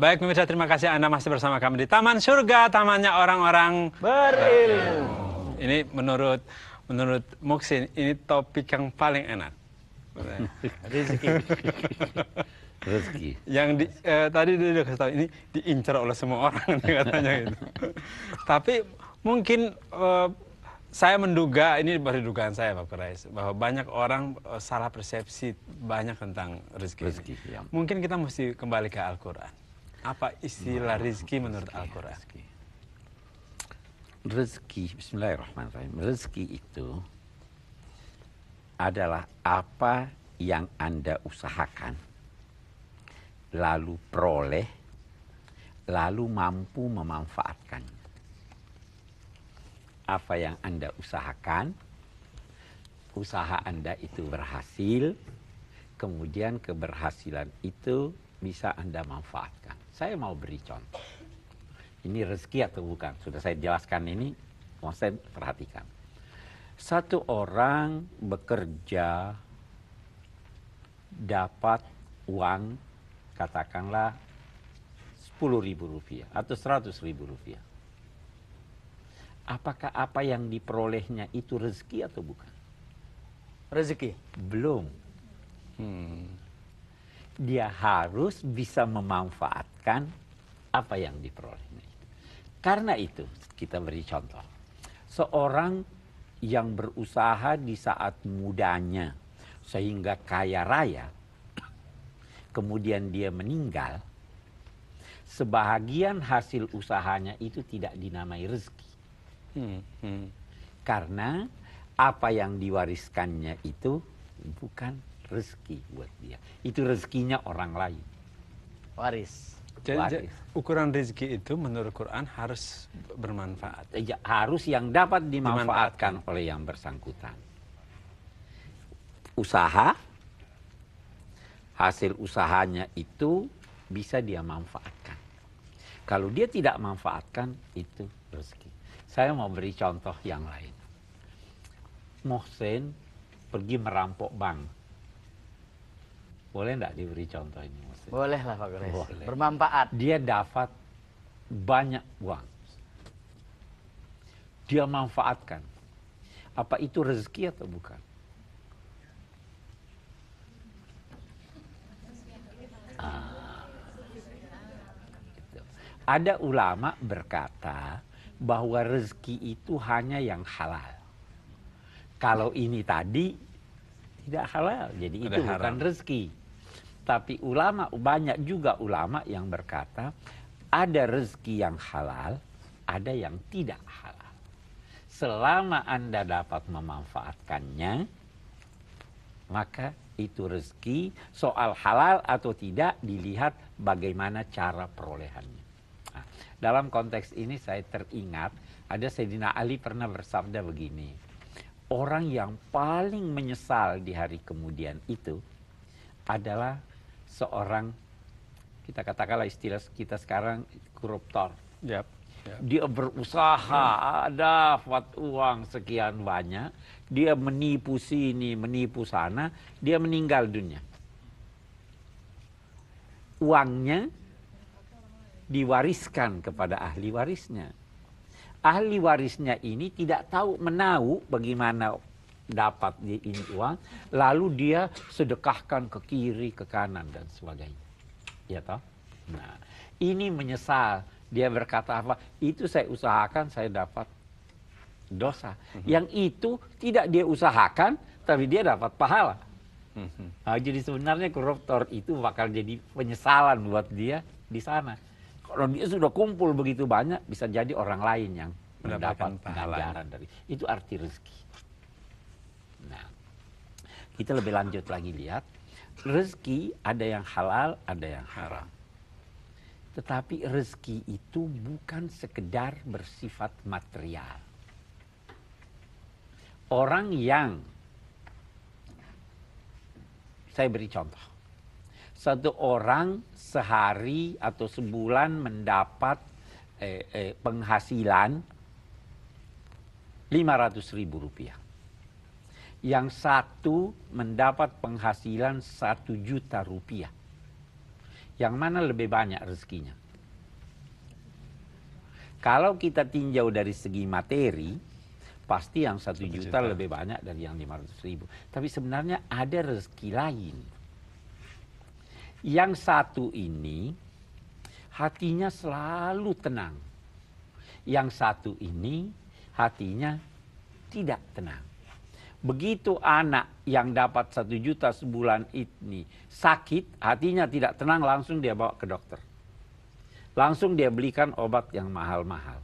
Baik pemirsa, terima kasih Anda masih bersama kami di Taman Surga, tamannya orang-orang berilmu. Ini menurut Muksin, ini topik yang paling enak. Rezeki. Rezeki. Yang tadi dia udah kasih tahu, ini diincar oleh semua orang katanya gitu. Tapi mungkin saya menduga, ini baru dugaan saya Pak Kurais, bahwa banyak orang salah persepsi banyak tentang rezeki. Ya. Mungkin kita mesti kembali ke Al-Quran. Apa istilah rezeki menurut Al-Quran? Rezeki, bismillahirrahmanirrahim. Rezeki itu adalah apa yang Anda usahakan, lalu peroleh, lalu mampu memanfaatkan. Apa yang Anda usahakan, usaha Anda itu berhasil, kemudian keberhasilan itu bisa Anda manfaatkan. Saya mau beri contoh. Ini rezeki atau bukan? Sudah saya jelaskan ini, mau saya perhatikan. Satu orang bekerja dapat uang, katakanlah 10.000 rupiah atau 100.000 rupiah. Apakah apa yang diperolehnya itu rezeki atau bukan? Rezeki. Belum. Dia harus bisa memanfaatkan apa yang diperolehnya. Karena itu kita beri contoh. Seorang yang berusaha di saat mudanya sehingga kaya raya, kemudian dia meninggal, sebahagian hasil usahanya itu tidak dinamai rezeki. Karena apa yang diwariskannya itu bukan rezeki buat dia. Itu rezekinya orang lain. Waris. Jadi ukuran rezeki itu menurut Quran harus bermanfaat. Ya, harus yang dapat dimanfaatkan oleh yang bersangkutan. Usaha, hasil usahanya itu bisa dia manfaatkan. Kalau dia tidak manfaatkan, itu rezeki. Saya mau beri contoh yang lain. Mohsen pergi merampok bank. Boleh enggak diberi contoh ini? Mohsen? Boleh lah Pak Kurais. Boleh. Bermanfaat. Dia dapat banyak uang. Dia manfaatkan. Apa itu rezeki atau bukan? Gitu. Ada ulama berkata bahwa rezeki itu hanya yang halal. Kalau ini tadi tidak halal, jadi itu bukan rezeki. Tapi banyak juga ulama yang berkata ada rezeki yang halal, ada yang tidak halal. Selama Anda dapat memanfaatkannya, maka itu rezeki. Soal halal atau tidak dilihat bagaimana cara perolehannya. Nah, dalam konteks ini saya teringat ada Sayyidina Ali pernah bersabda begini. Orang yang paling menyesal di hari kemudian itu adalah seorang, kita katakanlah istilah kita sekarang, koruptor. Yep. Dia berusaha, dapat uang sekian banyak, dia menipu sini, menipu sana, dia meninggal dunia. Uangnya diwariskan kepada ahli warisnya. Ahli warisnya ini tidak tahu menahu bagaimana dapat ini uang, lalu dia sedekahkan ke kiri, ke kanan dan sebagainya. Ya toh? Nah, ini menyesal. Dia berkata apa? Itu saya usahakan, saya dapat dosa. Yang itu tidak dia usahakan, tapi dia dapat pahala. Nah, jadi sebenarnya koruptor itu bakal jadi penyesalan buat dia di sana. Kalau dia sudah kumpul begitu banyak, bisa jadi orang lain yang mendapat ganjaran dari itu, arti rezeki. Nah, kita lebih lanjut lagi lihat, rezeki ada yang halal, ada yang haram. Tetapi rezeki itu bukan sekedar bersifat material. Orang yang, saya beri contoh, satu orang sehari atau sebulan mendapat penghasilan 500.000 rupiah. Yang satu mendapat penghasilan 1 juta rupiah. Yang mana lebih banyak rezekinya? Kalau kita tinjau dari segi materi, pasti yang 1 juta lebih banyak dari yang 500.000. Tapi sebenarnya ada rezeki lain. Yang satu ini hatinya selalu tenang. Yang satu ini hatinya tidak tenang. Begitu anak yang dapat 1 juta sebulan ini sakit, hatinya tidak tenang, langsung dia bawa ke dokter. Langsung dia belikan obat yang mahal-mahal.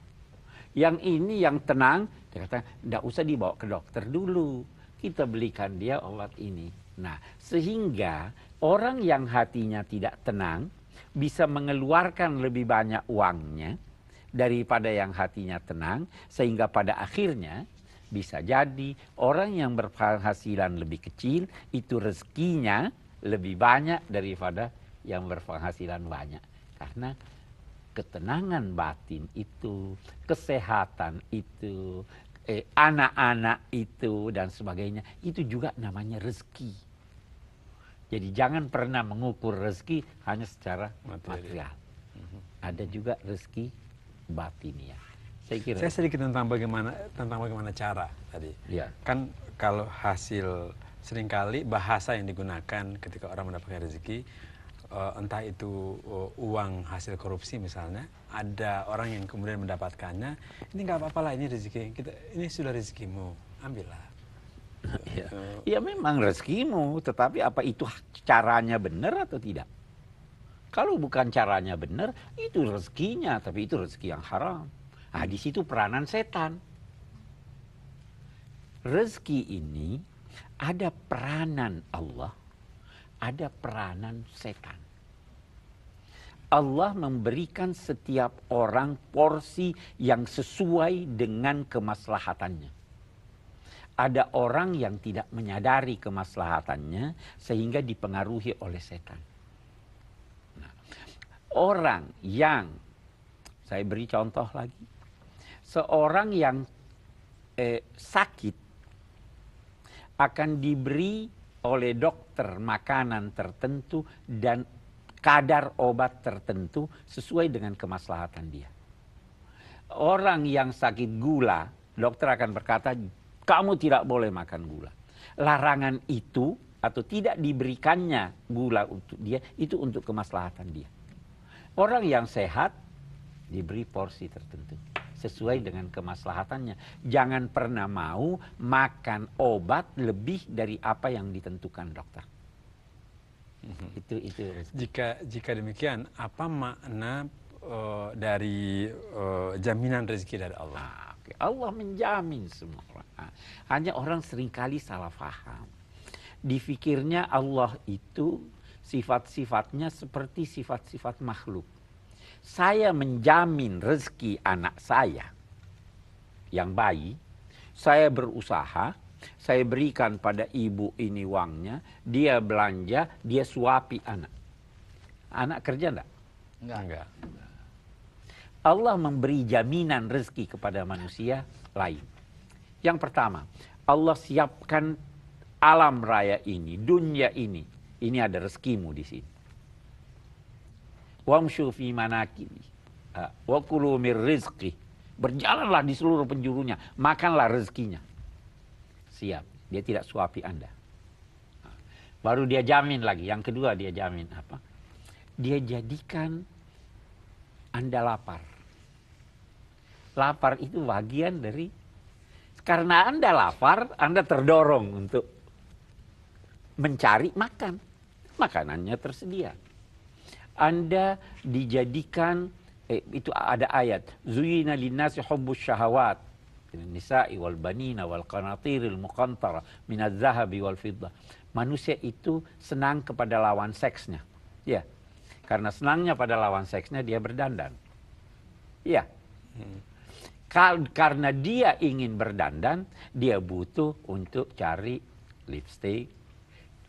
Yang ini yang tenang, dia kata, tidak usah dibawa ke dokter dulu. Kita belikan dia obat ini. Nah, sehingga orang yang hatinya tidak tenang bisa mengeluarkan lebih banyak uangnya daripada yang hatinya tenang, sehingga pada akhirnya bisa jadi orang yang berpenghasilan lebih kecil itu rezekinya lebih banyak daripada yang berpenghasilan banyak. Karena ketenangan batin itu, kesehatan itu, anak-anak itu dan sebagainya, itu juga namanya rezeki. Jadi jangan pernah mengukur rezeki hanya secara material. Ada juga rezeki batiniah. Saya sedikit tentang bagaimana cara tadi. Ya. Kan kalau hasil seringkali bahasa yang digunakan ketika orang mendapatkan rezeki, entah itu uang hasil korupsi misalnya, ada orang yang kemudian mendapatkannya, ini nggak apa-apa lah, ini rezeki kita, ini sudah rezekimu, ambillah. Ya memang rezekimu, tetapi apa itu caranya benar atau tidak? Kalau bukan caranya benar, itu rezekinya, tapi itu rezeki yang haram. Nah, di situ peranan setan. Rezeki ini ada peranan Allah, ada peranan setan. Allah memberikan setiap orang porsi yang sesuai dengan kemaslahatannya. Ada orang yang tidak menyadari kemaslahatannya sehingga dipengaruhi oleh setan. Nah, orang yang, saya beri contoh lagi, seorang yang sakit akan diberi oleh dokter makanan tertentu dan kadar obat tertentu sesuai dengan kemaslahatan dia. Orang yang sakit gula, dokter akan berkata, kamu tidak boleh makan gula. Larangan itu atau tidak diberikannya gula untuk dia, itu untuk kemaslahatan dia. Orang yang sehat diberi porsi tertentu sesuai dengan kemaslahatannya. Jangan pernah mau makan obat lebih dari apa yang ditentukan dokter. Itu. Jika demikian, apa makna dari jaminan rezeki dari Allah? Allah menjamin semua. Hanya orang seringkali salah paham. Difikirnya Allah itu sifat-sifatnya seperti sifat-sifat makhluk. Saya menjamin rezeki anak saya yang bayi, saya berusaha, saya berikan pada ibu ini uangnya, dia belanja, dia suapi anak. Anak kerja enggak? Enggak. Allah memberi jaminan rezeki kepada manusia lain. Yang pertama, Allah siapkan alam raya ini, dunia ini. Ini ada rezekimu di sini. Wamshu fi manakibi wa kulu mir rizqi. Berjalanlah di seluruh penjurunya, makanlah rezekinya. Siap, dia tidak suapi Anda. Baru dia jamin lagi, yang kedua dia jamin apa? Dia jadikan Anda lapar. Lapar itu bagian dari, karena Anda lapar, Anda terdorong untuk mencari makan. Makanannya tersedia. Anda dijadikan, itu ada ayat, zuyina linnasi hubbus syahawat nisa'i wal banina wal qanatiril muqantara minadz zahabi wal fiddah. Manusia itu senang kepada lawan seksnya. Ya. Karena senangnya pada lawan seksnya dia berdandan. Ya. Karena dia ingin berdandan, dia butuh untuk cari lipstick,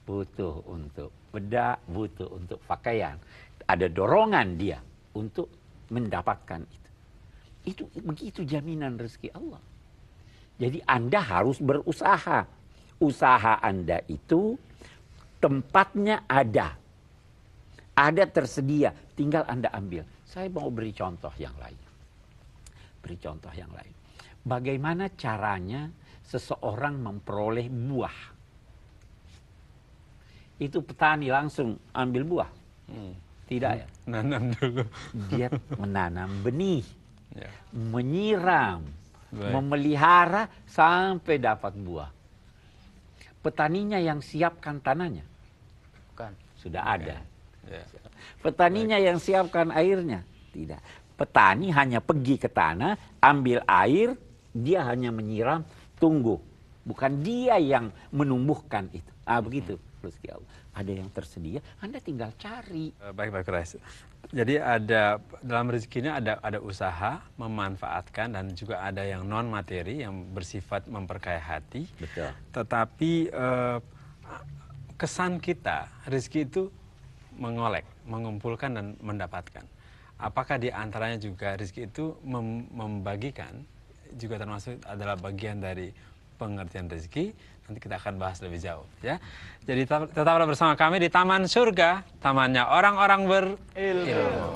butuh untuk bedak, butuh untuk pakaian. Ada dorongan dia untuk mendapatkan itu. Itu begitu jaminan rezeki Allah. Jadi Anda harus berusaha. Usaha Anda itu tempatnya ada. Ada tersedia, tinggal Anda ambil. Saya mau beri contoh yang lain. Beri contoh yang lain. Bagaimana caranya seseorang memperoleh buah? Itu petani langsung ambil buah? Tidak ya. Nanam dulu. Dia menanam benih, Ya. menyiram, Baik. memelihara sampai dapat buah. Petaninya yang siapkan tanahnya Bukan. sudah ada. Ya. Petaninya yang siapkan airnya tidak. Petani hanya pergi ke tanah, ambil air, dia hanya menyiram, tunggu. Bukan dia yang menumbuhkan itu. Begitu. Rezeki Allah. Ada yang tersedia, Anda tinggal cari. Baik Pak Kurais. Jadi ada dalam rezeki ini ada usaha memanfaatkan dan juga ada yang non materi yang bersifat memperkaya hati. Betul. Tetapi kesan kita rezeki itu mengolek, mengumpulkan dan mendapatkan. Apakah di antaranya juga rezeki itu membagikan juga termasuk adalah bagian dari pengertian rezeki? Nanti kita akan bahas lebih jauh ya. Jadi tetaplah bersama kami di Taman Surga, tamannya orang-orang berilmu.